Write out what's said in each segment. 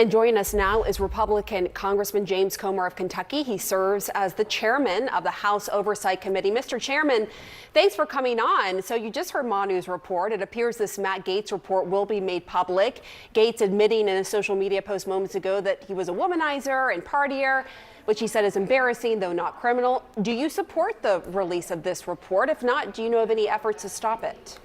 And joining us now is Republican Congressman James Comer of Kentucky. He serves as the chairman of the House Oversight Committee. Mr. Chairman, thanks for coming on. So you just heard Manu's report. It appears this Matt Gaetz report will be made public. Gaetz admitting in a social media post moments ago that he was a womanizer and partier, which he said is embarrassing, though not criminal. Do you support the release of this report? If not, do you know of any efforts to stop it?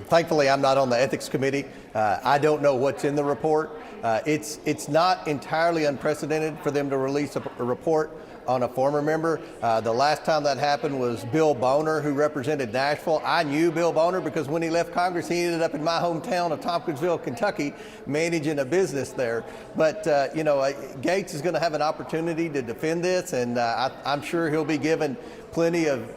Thankfully, I'm not on the ethics committee. I don't know what's in the report. It's not entirely unprecedented for them to release a report on a former member. The last time that happened was Bill Boner, who represented Nashville. I knew Bill Boner because when he left Congress, he ended up in my hometown of Tompkinsville, Kentucky, managing a business there. But, Gaetz is going to have an opportunity to defend this, and I'm sure he'll be given plenty of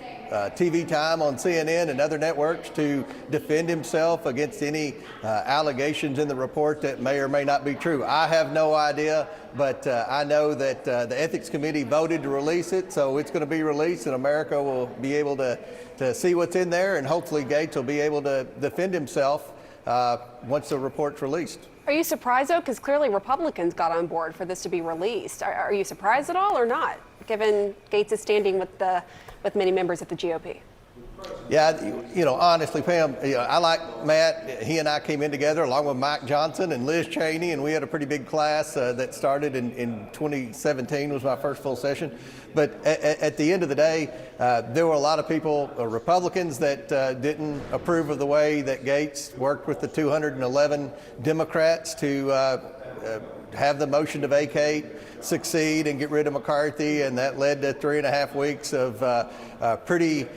TV time on CNN and other networks to defend himself against any allegations in the report that may or may not be true. I have no idea, but I know that the Ethics Committee voted to release it, so it's going to be released and America will be able to see what's in there, and hopefully Gaetz will be able to defend himself once the report's released. Are you surprised, though? Because clearly Republicans got on board for this to be released. Are you surprised at all or not, given Gaetz is standing with many members of the GOP? Yeah, honestly, Pam, I like Matt. He and I came in together along with Mike Johnson and Liz Cheney, and we had a pretty big class that started in 2017 was my first full session. But at the end of the day, there were a lot of people, Republicans, that didn't approve of the way that Gaetz worked with the 211 Democrats to have the motion to vacate succeed and get rid of McCarthy, and that led to 3.5 weeks of pretty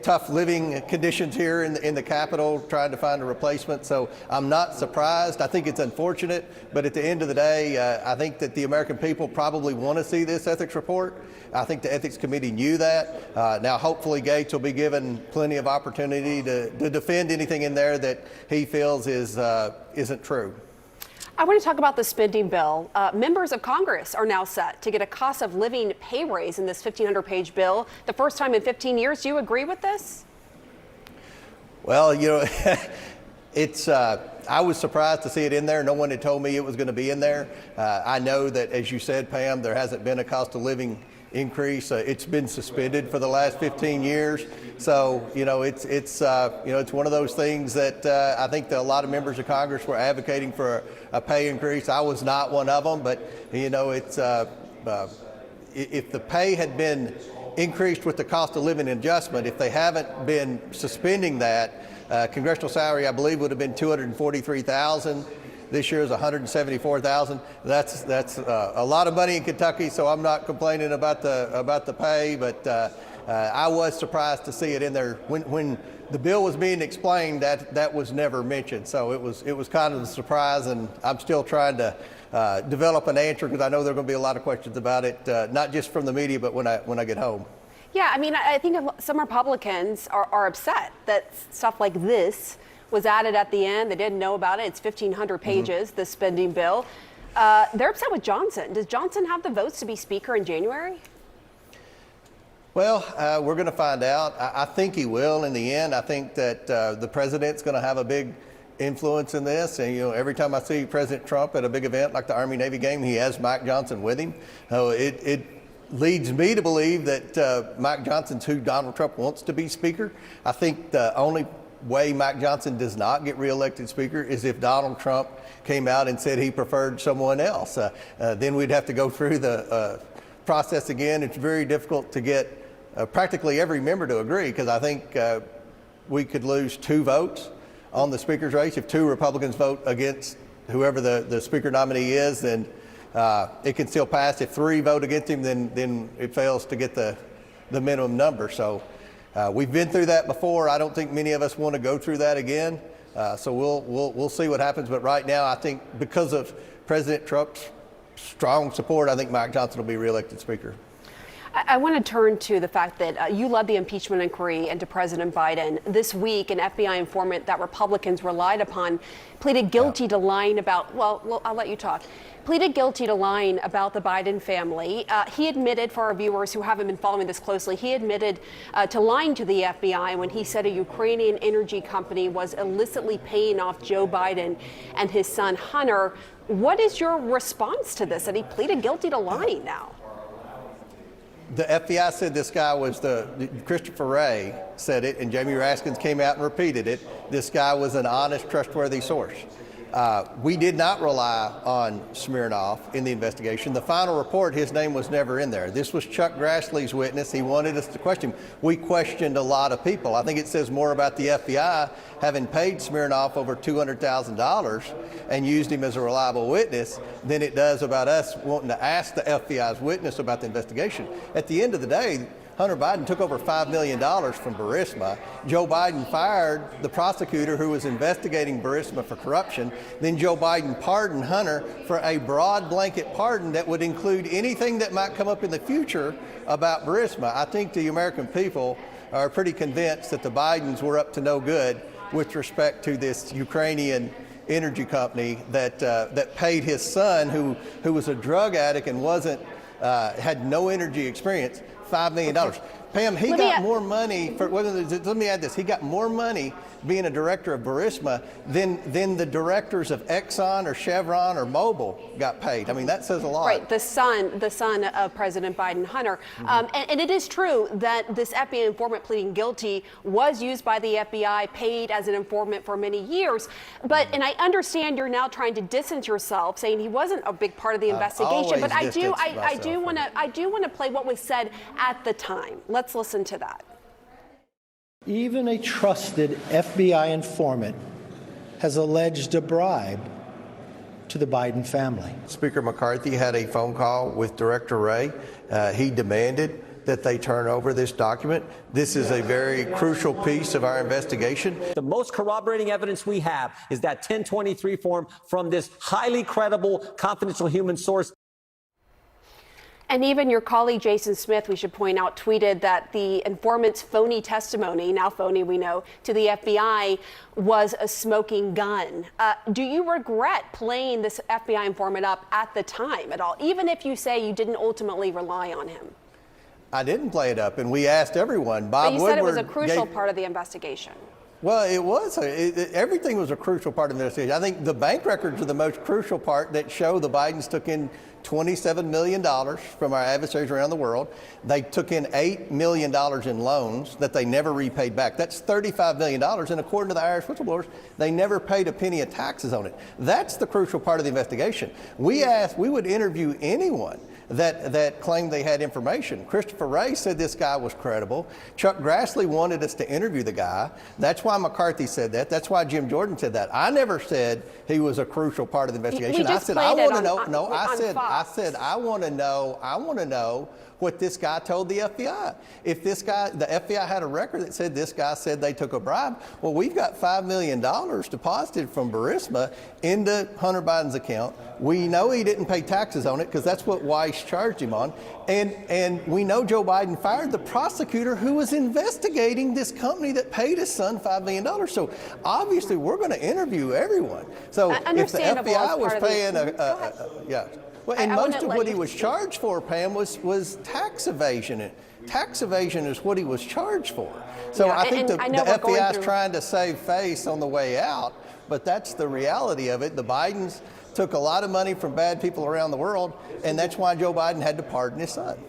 tough living conditions here in the Capitol, trying to find a replacement. So I'm not surprised. I think it's unfortunate, but at the end of the day, I think that the American people probably want to see this ethics report. I think the Ethics Committee knew that. Now, hopefully, Gaetz will be given plenty of opportunity to defend anything in there that he feels isn't true. I want to talk about the spending bill. Members of Congress are now set to get a cost of living pay raise in this 1,500-page bill. The first time in 15 years. Do you agree with this? Well, I was surprised to see it in there. No one had told me it was going to be in there. I know that, as you said, Pam, there hasn't been a cost of living increase. It's been suspended for the last 15 years. So, it's one of those things that I think that a lot of members of Congress were advocating for a pay increase. I was not one of them, but, if the pay had been increased with the cost of living adjustment, if they haven't been suspending that, congressional salary, I believe, would have been $243,000. This year is $174,000. That's a lot of money in Kentucky, so I'm not complaining about the pay, but I was surprised to see it in there when the bill was being explained. That was never mentioned, so it was kind of a surprise, and I'm still trying to develop an answer because I know there are going to be a lot of questions about it, not just from the media, but when I get home. Yeah, I mean, I think some Republicans are upset that stuff like this was added at the end. They didn't know about it. It's 1,500 pages, the spending bill. They're upset with Johnson. Does Johnson have the votes to be Speaker in January? Well, we're going to find out. I think he will in the end. I think that the president's going to have a big influence in this. And, every time I see President Trump at a big event like the Army-Navy game, he has Mike Johnson with him. It leads me to believe that Mike Johnson's who Donald Trump wants to be Speaker. I think the only way Mike Johnson does not get reelected Speaker is if Donald Trump came out and said he preferred someone else. Then we'd have to go through the process again. It's very difficult to get practically every member to agree, because I think we could lose 2 votes on the Speaker's race. If 2 Republicans vote against whoever the Speaker nominee is, then it can still pass. If 3 vote against him, then it fails to get the minimum number. So we've been through that before. I don't think many of us want to go through that again. So we'll see what happens. But right now, I think because of President Trump's strong support, I think Mike Johnson will be reelected Speaker. I want to turn to the fact that you led the impeachment inquiry into President Biden. This week, an FBI informant that Republicans relied upon pleaded guilty to lying about, well, I'll let you talk, pleaded guilty to lying about the Biden family. He admitted, for our viewers who haven't been following this closely, he admitted to lying to the FBI when he said a Ukrainian energy company was illicitly paying off Joe Biden and his son Hunter. What is your response to this? That he pleaded guilty to lying now? The FBI said this guy was Christopher Wray said it, and Jamie Raskins came out and repeated it. This guy was an honest, trustworthy source. We did not rely on Smirnoff in the investigation. The final report, his name was never in there. This was Chuck Grassley's witness. He wanted us to question him. We questioned a lot of people. I think it says more about the FBI having paid Smirnoff over $200,000 and used him as a reliable witness than it does about us wanting to ask the FBI's witness about the investigation. At the end of the day, Hunter Biden took over $5 million from Burisma. Joe Biden fired the prosecutor who was investigating Burisma for corruption. Then Joe Biden pardoned Hunter for a broad blanket pardon that would include anything that might come up in the future about Burisma. I think the American people are pretty convinced that the Bidens were up to no good with respect to this Ukrainian energy company that paid his son, who was a drug addict and had no energy experience, $5 million. Pam, he got more money for, let me add this, he got more money being a director of Burisma than the directors of Exxon or Chevron or Mobil got paid. I mean, that says a lot. Right, the son of President Biden, Hunter. And it is true that this FBI informant pleading guilty was used by the FBI, paid as an informant for many years. And I understand you're now trying to distance yourself, saying he wasn't a big part of the investigation. But I do want to play what was said at the time. Let's listen to that. Even a trusted FBI informant has alleged a bribe to the Biden family. Speaker McCarthy had a phone call with Director Wray. He demanded that they turn over this document. This is a very crucial piece of our investigation. The most corroborating evidence we have is that 1023 form from this highly credible, confidential human source. And even your colleague, Jason Smith, we should point out, tweeted that the informant's phony testimony, now phony we know, to the FBI was a smoking gun. Do you regret playing this FBI informant up at the time at all, even if you say you didn't ultimately rely on him? I didn't play it up, and we asked everyone. Bob But you said it was a crucial part of the investigation. Well, it was. Everything was a crucial part of the investigation. I think the bank records are the most crucial part that show the Bidens took in $27 million from our adversaries around the world. They took in $8 million in loans that they never repaid back. That's $35 million. And according to the Irish whistleblowers, they never paid a penny of taxes on it. That's the crucial part of the investigation. We would interview anyone that claimed they had information. Christopher Wray said this guy was credible. Chuck Grassley wanted us to interview the guy. That's why McCarthy said that. That's why Jim Jordan said that. I never said he was a crucial part of the investigation. I said I want to know. No, I said I want to know. I want to know what this guy told the FBI. If the FBI had a record that said this guy said they took a bribe, well, we've got $5 million deposited from Burisma into Hunter Biden's account. We know he didn't pay taxes on it because that's what Weiss charged him on. And we know Joe Biden fired the prosecutor who was investigating this company that paid his son $5 million. So obviously we're going to interview everyone. So if the FBI was paying Well, and most of what he was charged for, Pam, was tax evasion. Tax evasion is what he was charged for. So I think the FBI is trying to save face on the way out, but that's the reality of it. The Bidens took a lot of money from bad people around the world, and that's why Joe Biden had to pardon his son.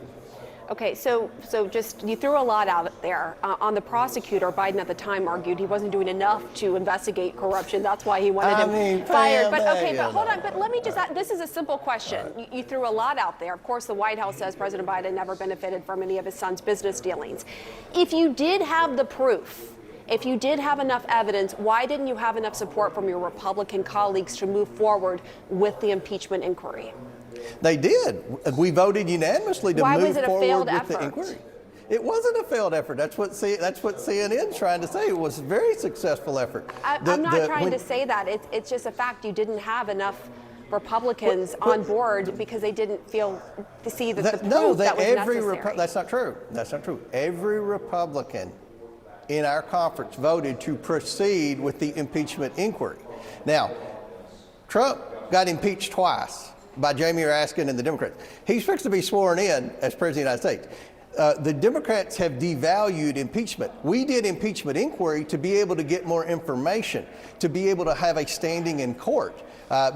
Okay, so just you threw a lot out there. On the prosecutor, Biden at the time argued he wasn't doing enough to investigate corruption. That's why he wanted him fired. But hold on. But let me just ask, this is a simple question. You threw a lot out there. Of course, the White House says President Biden never benefited from any of his son's business dealings. If you did have the proof, if you did have enough evidence, why didn't you have enough support from your Republican colleagues to move forward with the impeachment inquiry? They did. We voted unanimously to move forward with the inquiry. It wasn't a failed effort. That's what CNN's trying to say. It was a very successful effort. I'm not trying to say that. It's just a fact you didn't have enough Republicans on board because they didn't see the proof that was necessary. That's not true. That's not true. Every Republican in our conference voted to proceed with the impeachment inquiry. Now, Trump got impeached twice by Jamie Raskin and the Democrats. He's fixed to be sworn in as President of the United States. The Democrats have devalued impeachment. We did impeachment inquiry to be able to get more information, to be able to have a standing in court.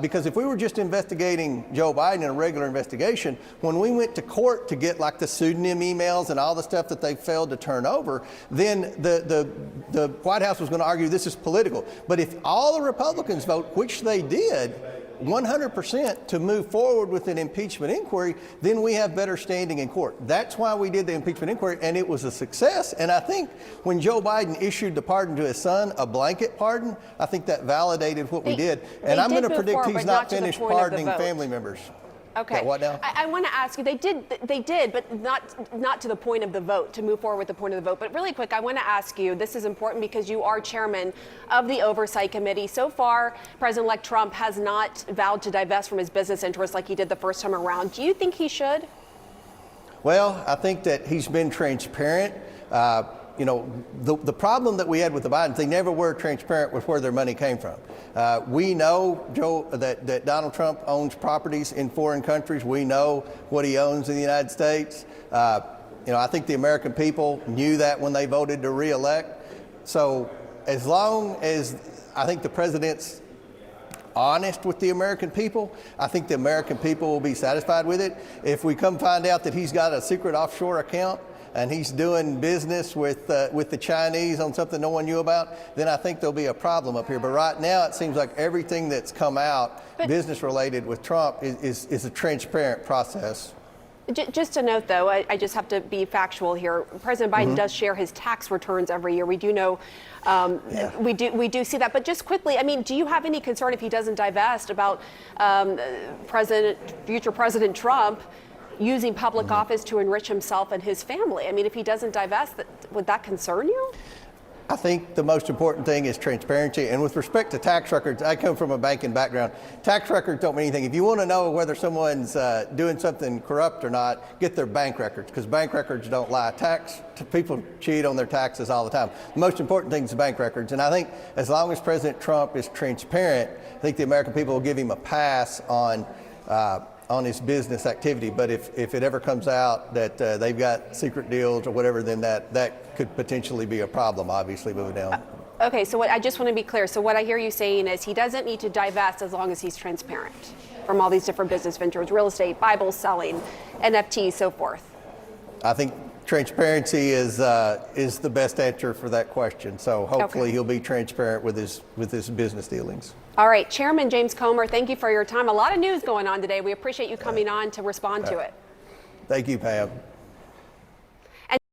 Because if we were just investigating Joe Biden in a regular investigation, when we went to court to get like the pseudonym emails and all the stuff that they failed to turn over, then the White House was going to argue this is political. But if all the Republicans vote, which they did, 100% to move forward with an impeachment inquiry, then we have better standing in court. That's why we did the impeachment inquiry, and it was a success. And I think when Joe Biden issued the pardon to his son, a blanket pardon, I think that validated what we did. And I'm going to predict he's not finished pardoning family members. Okay. Yeah, what now? I want to ask you, they did, but not to the point of the vote, to move forward with the point of the vote. But really quick, I want to ask you, this is important because you are chairman of the Oversight Committee. So far, President-elect Trump has not vowed to divest from his business interests like he did the first time around. Do you think he should? Well, I think that he's been transparent. You know, the problem that we had with the Bidens, they never were transparent with where their money came from. We know, Joe, that Donald Trump owns properties in foreign countries. We know what he owns in the United States. You know, I think the American people knew that when they voted to re-elect. So as long as I think the president's honest with the American people, I think the American people will be satisfied with it. If we come find out that he's got a secret offshore account and he's doing business with the Chinese on something no one knew about, then I think there'll be a problem up here. But right now, it seems like everything that's come out business-related with Trump is a transparent process. Just a note, though, I just have to be factual here. President Biden does share his tax returns every year. We do know, we do see that. But just quickly, I mean, do you have any concern if he doesn't divest about future President Trump using public office to enrich himself and his family? I mean, if he doesn't divest, would that concern you? I think the most important thing is transparency. And with respect to tax records, I come from a banking background. Tax records don't mean anything. If you want to know whether someone's doing something corrupt or not, get their bank records, because bank records don't lie. People cheat on their taxes all the time. The most important thing is the bank records. And I think as long as President Trump is transparent, I think the American people will give him a pass on his business activity. But if it ever comes out that they've got secret deals or whatever, then that could potentially be a problem, obviously, moving down. Okay, so I just want to be clear. So what I hear you saying is he doesn't need to divest as long as he's transparent from all these different business ventures, real estate, Bible selling, NFTs, so forth. I think transparency is the best answer for that question. So hopefully he'll be transparent with his business dealings. All right, Chairman James Comer, thank you for your time. A lot of news going on today. We appreciate you coming on to respond to it. Thank you, Pam.